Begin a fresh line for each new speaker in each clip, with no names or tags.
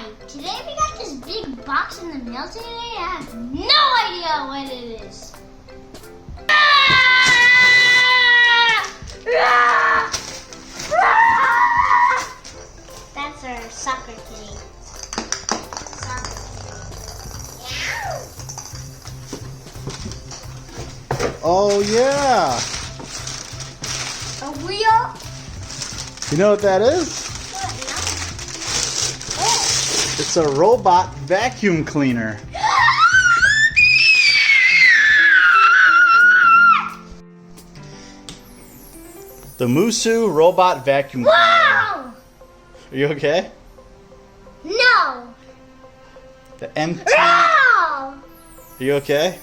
Hi! Today we got this big box in the mail today. I have no idea what it is. That's our soccer kitty.
Oh yeah!
A wheel?
You know what that is? It's a robot vacuum cleaner. The MOOSOO Robot Vacuum Cleaner.
Wow!
Are you okay?
No!
The MT.
No!
Are you okay?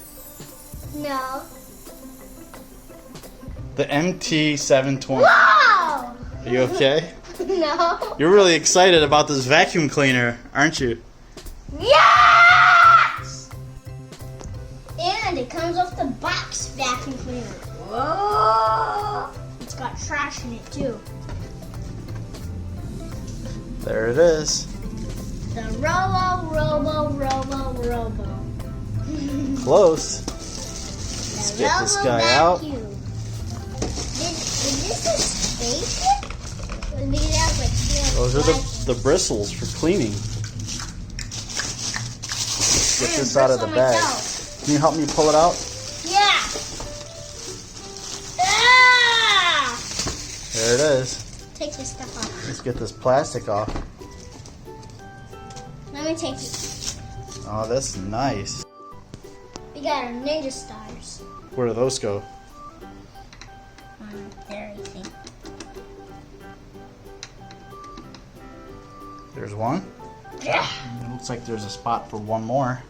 No.
The MT-270.
Wow!
Are you okay?
No.
You're really excited about this vacuum cleaner, aren't you?
Yes! And it comes off the box vacuum cleaner. Whoa! It's got trash in it too.
There it is.
The Robo.
Close. Let's get this guy out.
Is this a spaceship? Or do these have, like,
Those are the bristles for cleaning. Get this out of the bag.
Myself.
Can you help me pull it out?
Yeah. Ah!
There it is.
Take this stuff off.
Let's get this plastic off.
Let me take it.
Oh, that's nice.
We got our ninja stars.
Where do those go?
There, I think.
There's one.
Yeah.
It looks like there's a spot for one more.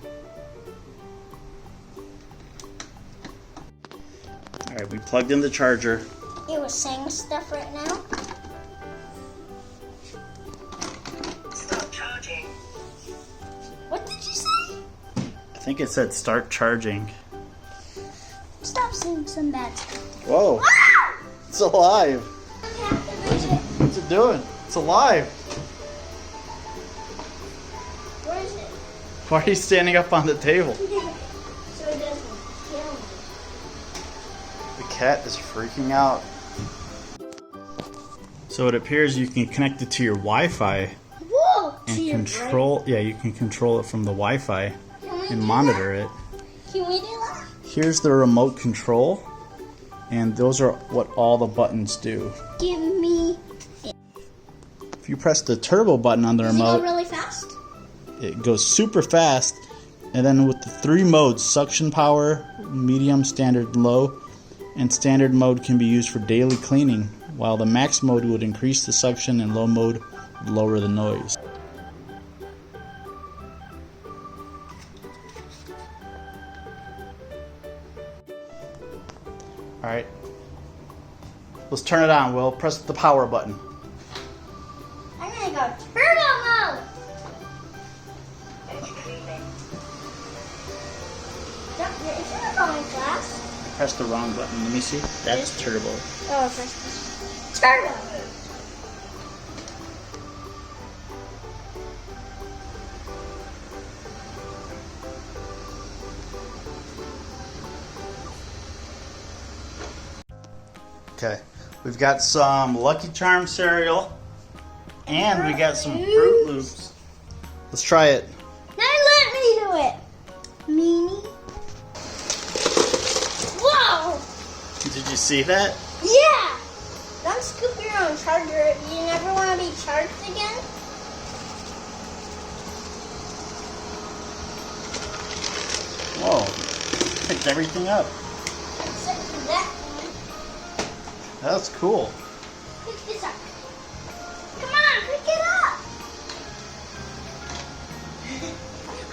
Alright, we plugged in the charger.
It was saying stuff right now.
Stop charging.
What did you say?
I think it said start charging.
Stop saying some bad stuff.
Whoa,
Wow!
it's alive.
Activate it.
What's it doing? It's alive.
Where is it?
Why are you standing up on the table?
So it doesn't kill me.
The cat is freaking out. So it appears you can connect it to your Wi-Fi
Whoa!
and
To your
control. Yeah, you can control it from the Wi-Fi
brain. Can we
and
do
monitor it.
that? Can we do that?
Here's the remote control, and those are what all the buttons do.
Give me.
If you press the turbo button on the
Does it go
remote,
really fast?
it goes super fast, and then with the 3 modes, suction power, medium, standard, low, and standard mode can be used for daily cleaning, while the max mode would increase the suction and low mode would lower the noise. Alright, let's turn it on, Will. Press the power button.
I'm gonna go turbo mode. It's not going fast.
Press the wrong button. Let me see. That's turbo.
Oh, press turbo.
Okay, we've got some Lucky Charm cereal, and we got some Fruit Loops. Let's try it.
Now let me do it. Meanie. Whoa!
Did you see that?
Yeah! Don't scoop your own charger. You never want to be charged again?
Whoa, picked everything up.
Except for that one.
That's cool.
Pick this up. Come on, pick it up.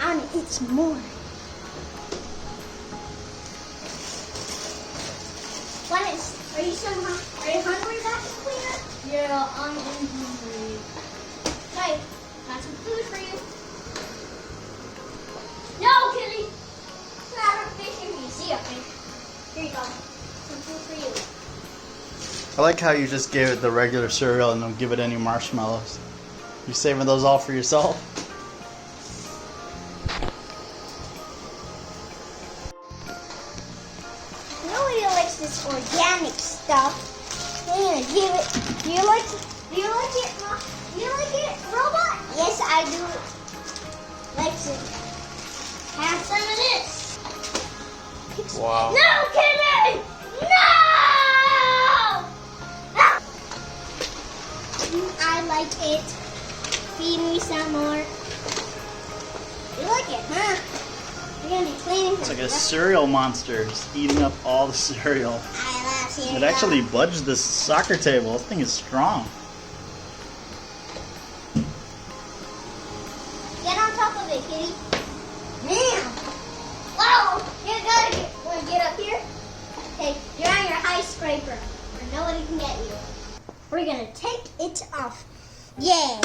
I want to eat some more. Are you hungry, vacuum cleaner? Yeah, I'm hungry. Hey, got some food for you. No, kitty. It's not a fish if you see a fish. Here you go. Some food for you.
I like how you just gave it the regular cereal and don't give it any marshmallows. You saving those all for yourself?
give it. Do you like it? Do you like it, Mom? Do you like it, Robot? Yes, I do. Like to have some of this.
Wow.
No, kitten! No! Ah! I like it. Feed me some more. You like it, huh? You're gonna be cleaning.
It's like a cereal monster just eating up all the cereal.
I love cereal.
It actually budged this soccer table. This thing is strong.
Get on top of it, kitty. Man! Whoa! You gotta wanna get up here? Okay, you're on your high scraper where nobody can get you. We're gonna take it off. Yay!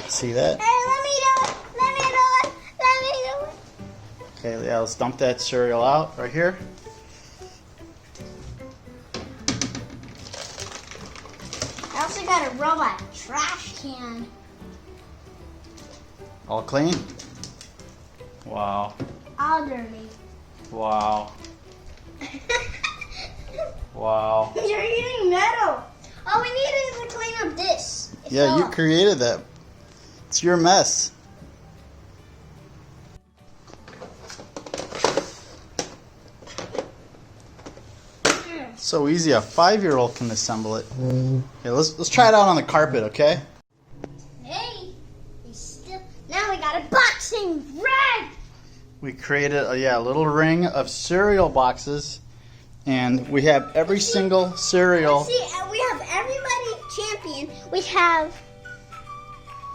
See that?
Hey, let me do it! Let me do it! Let me do it!
Okay, yeah, let's dump that cereal out right here.
I also got a robot trash can.
All clean? Wow.
All dirty.
Wow. Wow.
You're eating metal. All we need is to clean up this. It
Yeah,
fell
you
off.
created that. It's your mess. So easy, a 5-year-old can assemble it. Okay, let's try it out on the carpet, okay?
Hey, he's still. Now we got a boxing rag.
We created a little ring of cereal boxes, and we have every single cereal.
See, we have everybody champion. We have.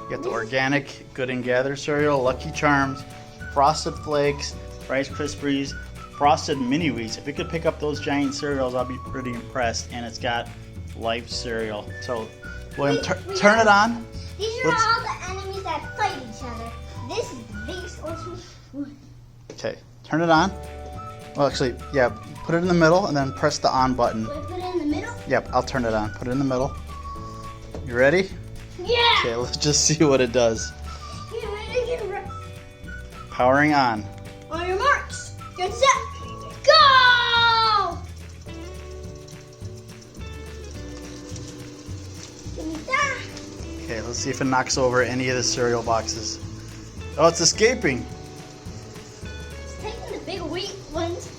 You got the organic Good and Gather cereal, Lucky Charms, Frosted Flakes, Rice Krispies, Frosted Mini Wheats. If we could pick up those giant cereals, I'll be pretty impressed. And it's got Life cereal. So, William, turn it on.
These are all the enemies that fight each other. This is the biggest one.
Okay, turn it on. Well, actually, yeah, put it in the middle and then press the on button.
Do I put it in the middle?
Yep, I'll turn it on. Put it in the middle. You ready?
Yeah.
Okay, let's just see what it does.
Get ready, get ready.
Powering on.
On your marks. Get set. Go! Give me that.
Okay, let's see if it knocks over any of the cereal boxes. Oh, it's escaping.
It's taking the big weight ones.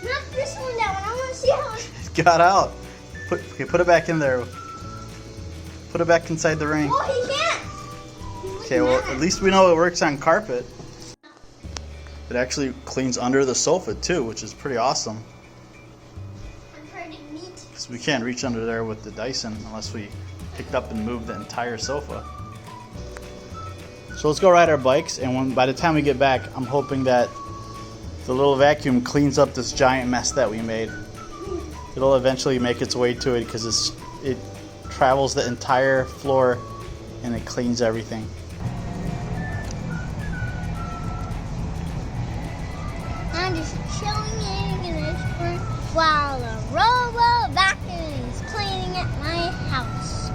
Not this one, that one. I want to see how it.
It got out. Put it back in there. Put it back inside the ring.
Oh, he can't.
Okay, well, at least we know it works on carpet. It actually cleans under the sofa too, which is pretty awesome.
I'm pretty neat.
Because we can't reach under there with the Dyson unless we picked up and moved the entire sofa. So let's go ride our bikes, and by the time we get back, I'm hoping that the little vacuum cleans up this giant mess that we made. It'll eventually make its way to it because it travels the entire floor and it cleans everything.
I'm just chilling in this room while the robot vacuum is cleaning at my house.